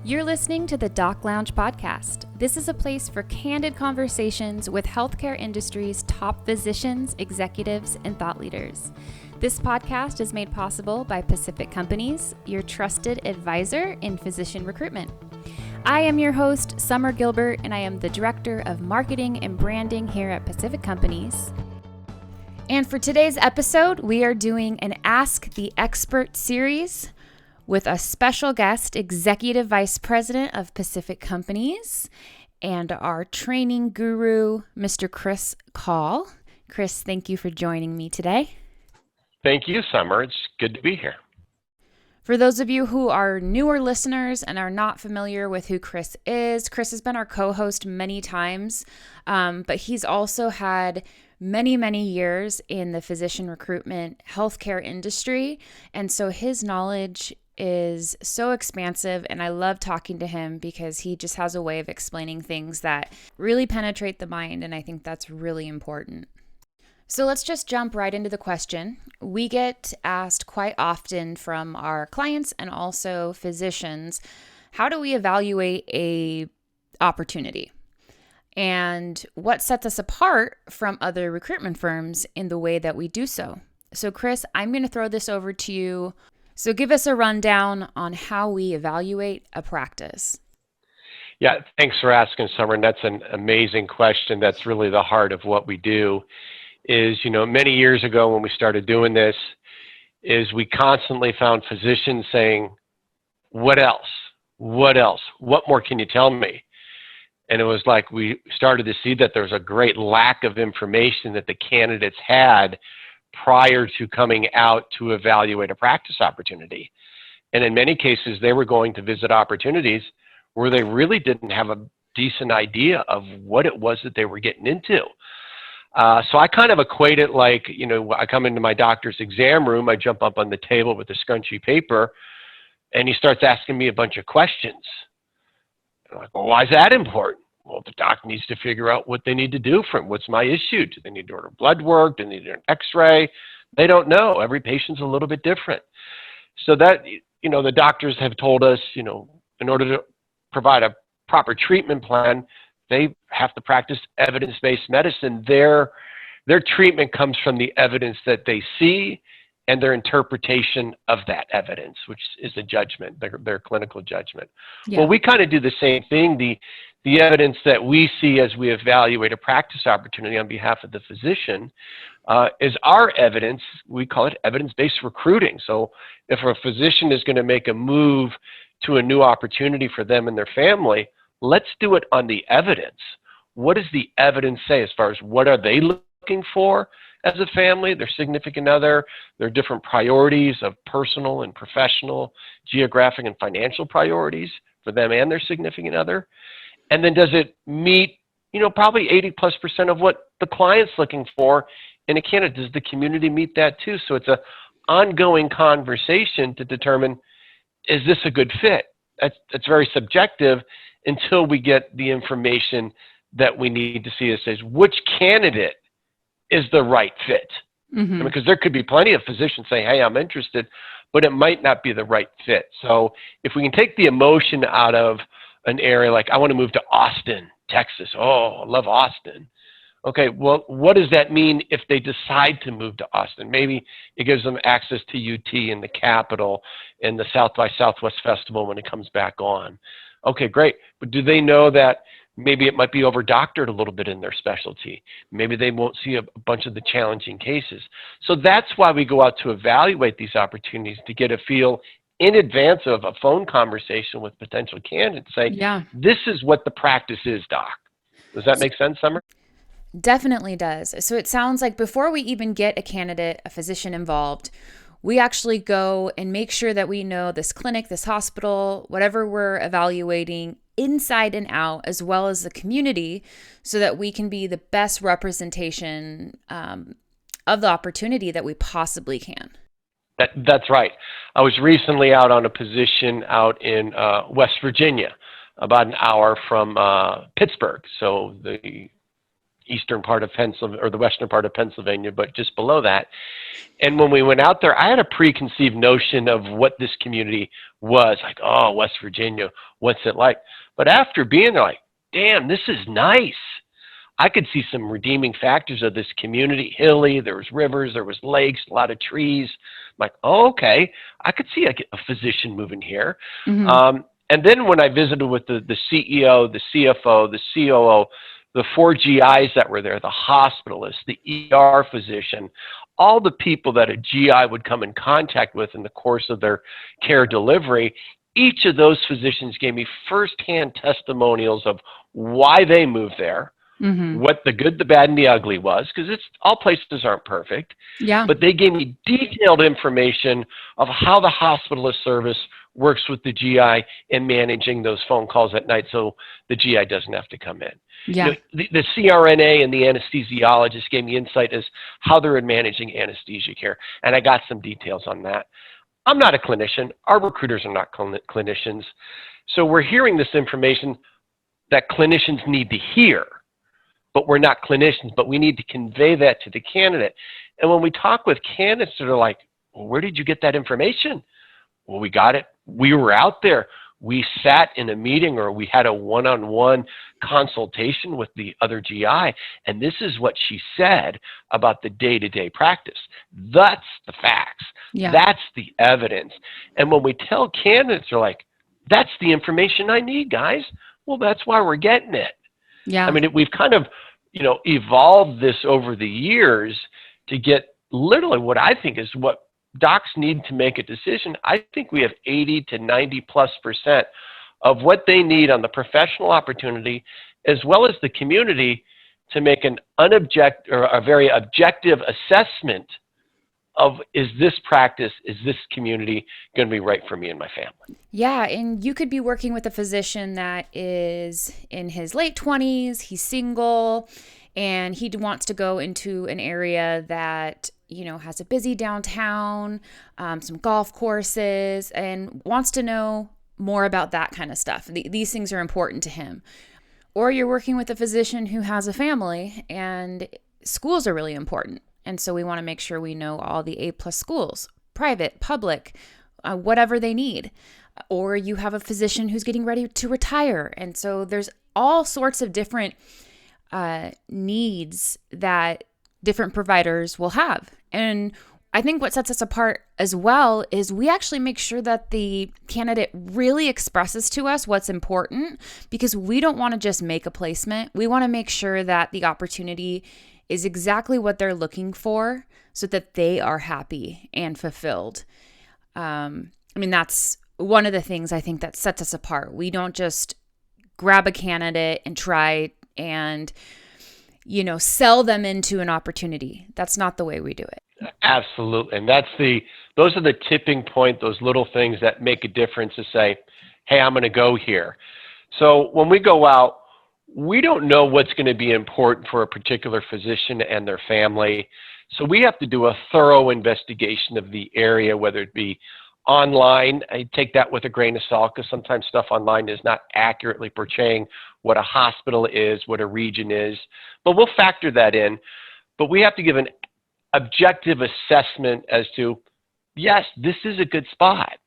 You're listening to the Doc Lounge podcast. This is a place for candid conversations with healthcare industry's top physicians, executives, and thought leaders. This podcast is made possible by Pacific Companies, your trusted advisor in physician recruitment. I am your host, Summer Gilbert, and I am the Director of Marketing and Branding here at Pacific Companies. And for today's episode, we are doing an Ask the Expert series with a special guest, Executive Vice President of Pacific Companies, and our training guru, Mr. Chris Kahl. Chris, thank you for joining me today. Thank you, Summer. It's good to be here. For those of you who are newer listeners and are not familiar with who Chris has been our co-host many times, but he's also had many years in the physician recruitment healthcare industry, and so his knowledge is so expansive, and I love talking to him because he just has a way of explaining things that really penetrate the mind, and I think that's really important. So let's just jump right into the question. We get asked quite often from our clients and also physicians, how do we evaluate a opportunity? And what sets us apart from other recruitment firms in the way that we do so? So Chris, I'm going to throw this over to you. So give us a rundown on how we evaluate a practice. Yeah, thanks for asking, Summer. And that's an amazing question. That's really the heart of what we do is, many years ago when we started doing this, is we constantly found physicians saying, what else? What else? What more can you tell me? And it was like we started to see that there was a great lack of information that the candidates had prior to coming out to evaluate a practice opportunity. And in many cases, they were going to visit opportunities where they really didn't have a decent idea of what it was that they were getting into. So I kind of equate it like, I come into my doctor's exam room, I jump up on the table with a scrunchy paper, and he starts asking me a bunch of questions. I'm like, well, why is that important? Well, the doc needs to figure out what they need to do for him. What's my issue? Do they need to order blood work? Do they need an x-ray? They don't know. Every patient's a little bit different. So that, the doctors have told us, in order to provide a proper treatment plan, they have to practice evidence-based medicine. Their treatment comes from the evidence that they see and their interpretation of that evidence, which is a judgment, their clinical judgment. Yeah. Well, we kind of do the same thing. The evidence that we see as we evaluate a practice opportunity on behalf of the physician is our evidence. We call it evidence-based recruiting. So if a physician is going to make a move to a new opportunity for them and their family, let's do it on the evidence. What does the evidence say as far as what are they looking for as a family, their significant other, their different priorities of personal and professional, geographic and financial priorities for them and their significant other? And then does it meet, probably 80+% of what the client's looking for in a candidate? Does the community meet that too? So it's an ongoing conversation to determine, is this a good fit? That's very subjective until we get the information that we need to see that says which candidate is the right fit. Mm-hmm. Because there could be plenty of physicians saying, hey, I'm interested, but it might not be the right fit. So if we can take the emotion out of an area like, I want to move to Austin, Texas. Oh, I love Austin. Okay, well, what does that mean if they decide to move to Austin? Maybe it gives them access to UT and the Capitol and the South by Southwest Festival when it comes back on. Okay, great. But do they know that maybe it might be over-doctored a little bit in their specialty? Maybe they won't see a bunch of the challenging cases. So that's why we go out to evaluate these opportunities, to get a feel in advance of a phone conversation with potential candidates, say, This is what the practice is, doc. Does that make sense, Summer? Definitely does. So it sounds like before we even get a candidate, a physician involved, we actually go and make sure that we know this clinic, this hospital, whatever we're evaluating inside and out, as well as the community, so that we can be the best representation of the opportunity that we possibly can. That's right. I was recently out on a position out in West Virginia, about an hour from Pittsburgh, so the eastern part of Pennsylvania, or the western part of Pennsylvania, but just below that. And when we went out there, I had a preconceived notion of what this community was. Like, oh, West Virginia, what's it like? But after being there, like, damn, this is nice. I could see some redeeming factors of this community. Hilly, there was rivers, there was lakes, a lot of trees. I'm like, oh, okay, I could see a physician moving here. Mm-hmm. And then when I visited with the CEO, the CFO, the COO, the 4 GIs that were there, the hospitalist, the ER physician, all the people that a GI would come in contact with in the course of their care delivery, each of those physicians gave me firsthand testimonials of why they moved there, Mm-hmm. what the good, the bad, and the ugly was, because it's all places aren't perfect. Yeah. But they gave me detailed information of how the hospitalist service works with the GI in managing those phone calls at night, so the GI doesn't have to come in. Yeah. The CRNA and the anesthesiologist gave me insight as how they're managing anesthesia care, and I got some details on that. I'm not a clinician. Our recruiters are not clinicians. So we're hearing this information that clinicians need to hear, but we're not clinicians, but we need to convey that to the candidate. And when we talk with candidates that are like, well, where did you get that information? Well, we got it. We were out there. We sat in a meeting, or we had a one-on-one consultation with the other GI, and this is what she said about the day-to-day practice. That's the facts. Yeah. That's the evidence. And when we tell candidates, they're like, that's the information I need, guys. Well, that's why we're getting it. Yeah. I mean, we've kind of, evolved this over the years to get literally what I think is what docs need to make a decision. I think we have 80 to 90+% of what they need on the professional opportunity, as well as the community, to make an a very objective assessment of, is this practice, is this community going to be right for me and my family? Yeah, and you could be working with a physician that is in his late 20s, he's single, and he wants to go into an area that, has a busy downtown, some golf courses, and wants to know more about that kind of stuff. These things are important to him. Or you're working with a physician who has a family, and schools are really important. And so we want to make sure we know all the A+ schools, private, public, whatever they need. Or you have a physician who's getting ready to retire. And so there's all sorts of different needs that different providers will have. And I think what sets us apart as well is we actually make sure that the candidate really expresses to us what's important, because we don't want to just make a placement. We want to make sure that the opportunity is exactly what they're looking for, so that they are happy and fulfilled. That's one of the things I think that sets us apart. We don't just grab a candidate and try and, sell them into an opportunity. That's not the way we do it. Absolutely. And those are the tipping point, those little things that make a difference to say, hey, I'm going to go here. So when we go out, we don't know what's going to be important for a particular physician and their family. So we have to do a thorough investigation of the area, whether it be online. I take that with a grain of salt, because sometimes stuff online is not accurately portraying what a hospital is, what a region is, but we'll factor that in. But we have to give an objective assessment as to, yes, this is a good spot.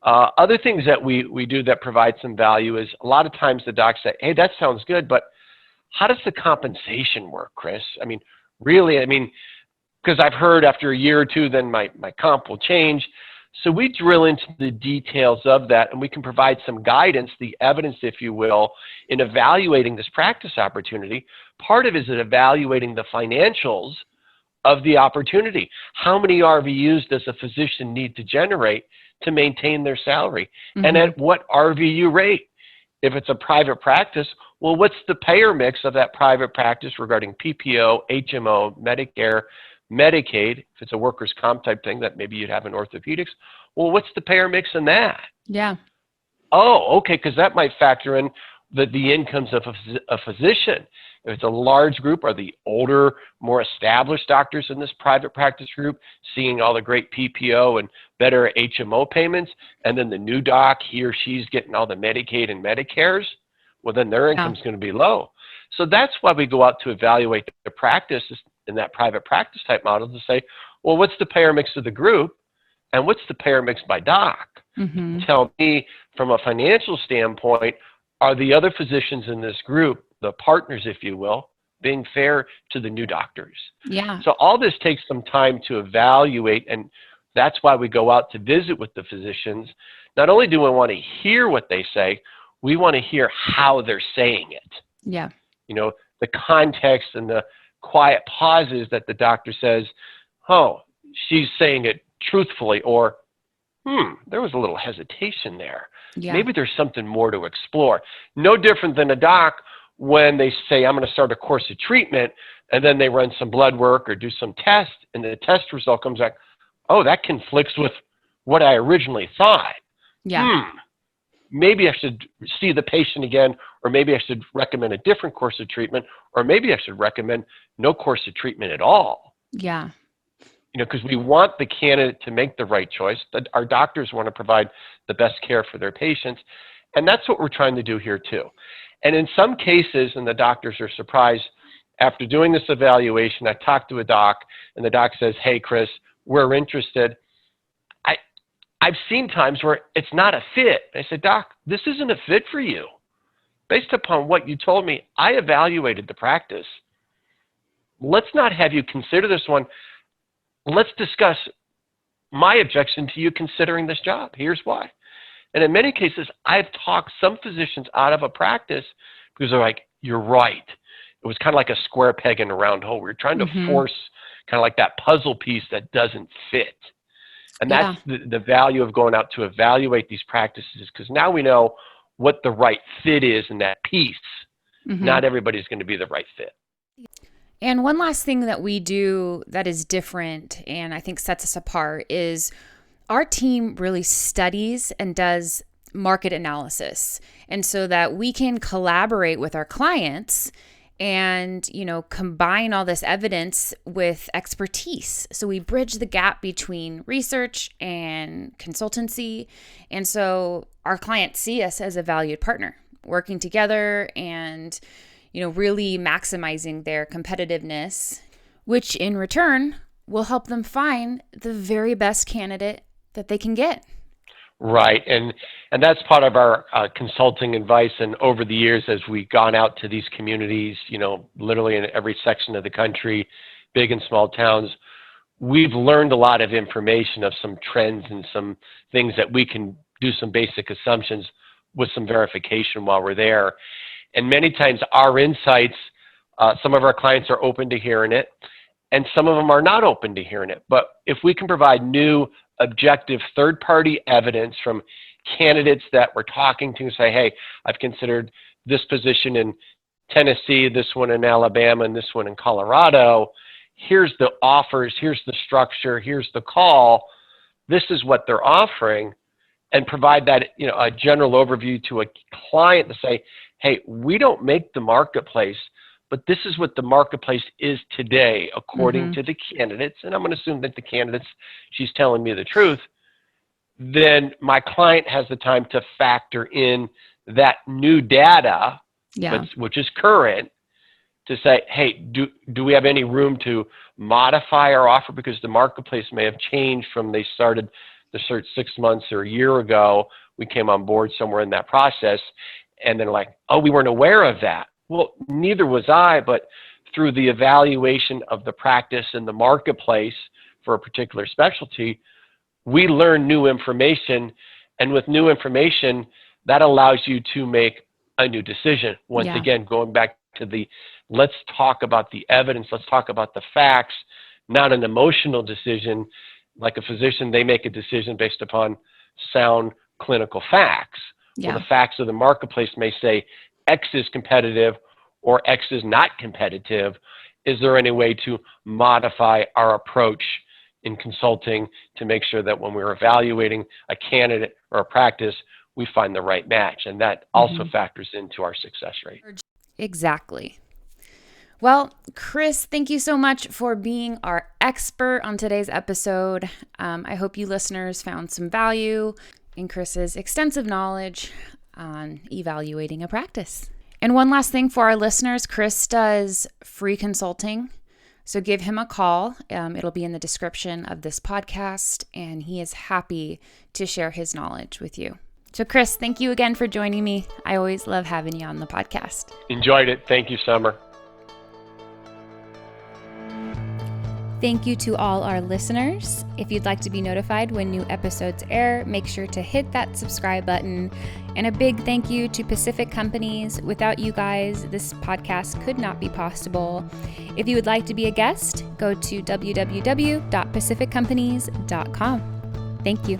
Other things that we do that provide some value is, a lot of times the docs say, hey, that sounds good, but how does the compensation work, Chris? Really, because I've heard after a year or two, then my comp will change. So we drill into the details of that, and we can provide some guidance, the evidence, if you will, in evaluating this practice opportunity. Part of it is in evaluating the financials of the opportunity. How many RVUs does a physician need to generate to maintain their salary? Mm-hmm. And at what RVU rate? If it's a private practice, well, what's the payer mix of that private practice regarding PPO, HMO, Medicare, Medicaid? If it's a workers' comp type thing that maybe you'd have in orthopedics, well, what's the payer mix in that? Yeah. Oh, okay, because that might factor in the incomes of a physician. If it's a large group, are the older, more established doctors in this private practice group seeing all the great PPO and better HMO payments, and then the new doc, he or she's getting all the Medicaid and Medicares? Well, then their income's going to be low. So that's why we go out to evaluate the practice in that private practice type model to say, well, what's the payer mix of the group and what's the payer mix by doc? Mm-hmm. Tell me from a financial standpoint, are the other physicians in this group, the partners, if you will, being fair to the new doctors? Yeah. So all this takes some time to evaluate, and that's why we go out to visit with the physicians. Not only do we want to hear what they say, we want to hear how they're saying it. Yeah. You know, the context and the quiet pauses that the doctor says, oh, she's saying it truthfully, or, there was a little hesitation there. Yeah. Maybe there's something more to explore. No different than a doc when they say, I'm going to start a course of treatment, and then they run some blood work or do some tests, and the test result comes back, oh, that conflicts with what I originally thought. Yeah. Maybe I should see the patient again, or maybe I should recommend a different course of treatment, or maybe I should recommend no course of treatment at all. Yeah. You know, because we want the candidate to make the right choice. That our doctors want to provide the best care for their patients, and that's what we're trying to do here too. And in some cases, and the doctors are surprised, after doing this evaluation, I talked to a doc, and the doc says, hey, Chris, we're interested. I've seen times where it's not a fit. I said, doc, this isn't a fit for you. Based upon what you told me, I evaluated the practice. Let's not have you consider this one. Let's discuss my objection to you considering this job. Here's why. And in many cases, I've talked some physicians out of a practice because they're like, you're right. It was kind of like a square peg in a round hole. We were trying to force kind of like that puzzle piece that doesn't fit. And that's the value of going out to evaluate these practices, because now we know what the right fit is in that piece. Not everybody's going to be the right fit. And one last thing that we do that is different and I think sets us apart is our team really studies and does market analysis. And so that we can collaborate with our clients and, you know, combine all this evidence with expertise. So we bridge the gap between research and consultancy. And so our clients see us as a valued partner, working together and, you know, really maximizing their competitiveness, which in return will help them find the very best candidate that they can get. Right. And that's part of our consulting advice. And over the years, as we've gone out to these communities, you know, literally in every section of the country, big and small towns, we've learned a lot of information of some trends and some things that we can do some basic assumptions with some verification while we're there. And many times our insights, some of our clients are open to hearing it, and some of them are not open to hearing it. But if we can provide new, objective, third-party evidence from candidates that we're talking to, say, hey, I've considered this position in Tennessee, this one in Alabama, and this one in Colorado. Here's the offers, here's the structure, here's the call. This is what they're offering, and provide that, you know, a general overview to a client to say, hey, we don't make the marketplace, but this is what the marketplace is today, according to the candidates. And I'm going to assume that the candidates, she's telling me the truth. Then my client has the time to factor in that new data, which is current, to say, hey, do we have any room to modify our offer? Because the marketplace may have changed from they started the search 6 months or a year ago. We came on board somewhere in that process. And they're like, oh, we weren't aware of that. Well, neither was I, but through the evaluation of the practice and the marketplace for a particular specialty, we learn new information. And with new information, that allows you to make a new decision. Once again, going back to let's talk about the evidence, let's talk about the facts, not an emotional decision. Like a physician, they make a decision based upon sound clinical facts. Well, the facts of the marketplace may say X is competitive or X is not competitive. Is there any way to modify our approach in consulting to make sure that when we're evaluating a candidate or a practice, we find the right match? And that also factors into our success rate. Exactly. Well, Chris, thank you so much for being our expert on today's episode. I hope you listeners found some value in Chris's extensive knowledge on evaluating a practice. And one last thing for our listeners, Chris does free consulting. So give him a call. It'll be in the description of this podcast, and he is happy to share his knowledge with you. So Chris, thank you again for joining me. I always love having you on the podcast. Enjoyed it. Thank you, Summer. Thank you to all our listeners. If you'd like to be notified when new episodes air, make sure to hit that subscribe button. And a big thank you to Pacific Companies. Without you guys, this podcast could not be possible. If you would like to be a guest, go to www.pacificcompanies.com. Thank you.